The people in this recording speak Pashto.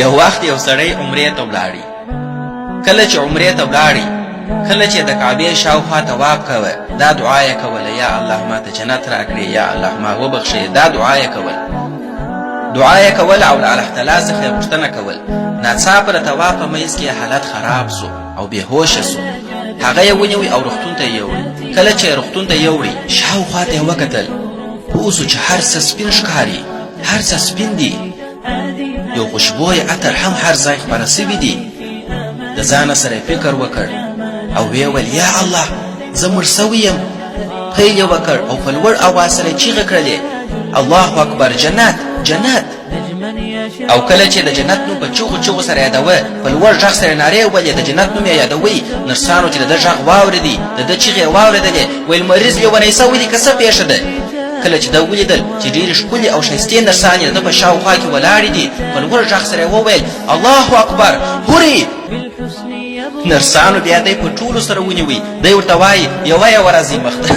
یو وخت یو سړی عمرې ته ولاړی. کله چې عمرې ته ولاړی، کله چې د کعبې شاوخوا طواف کوه، دا دعا یې کوله: یا الله ما ته جنت راکړې، یا الله ما وبخښې. دا دعا یې کول او له الله تعالی څخه یې پوښتنه کول. ناڅاپه د طواف په منځ کې حالت خراب سو او بېهوشه سو. هغه یې ونیوی او روغتون ته یې یوړی. کله چې یې روغتون ته یوړی، شاوخوا ته یې وکتل، پوه سو چې هر څه سپین ښکاري، هر څه سپین دي. یو خوشبویه عطر هم هر ځای خپاره سوي دي. د ځانه سره یې فکر وکړ او ویې ویل: یا الله، زه مړ سوی یم. پیل یې وکړ او په لوړ اواز سره یې چیغې کړلې: الله اکبر، جنت، جنت. او کله چې د جنت نوم په چغو سره یادوه، په لوړ غږ سره نارې وویلې: د جنت نوم یې یادوئ. نرسانو چې د ده غږ واورېدی، د ده چیغې یې واورېدلې، ویل: مریض لیونی سوی دی که څه پېښه ده؟ کله چې ده ولیدل چې ډېرې ښکلې او ښایستې نرسانې د ده په شاوخوا کې ولاړې دي، په لوړ غږ سره یې وویل: الله اکبر، هورې. نرسانو بیا دی په ټولو سره ونیوی. دی ورته وایي: یوه یې ورځئ مخته.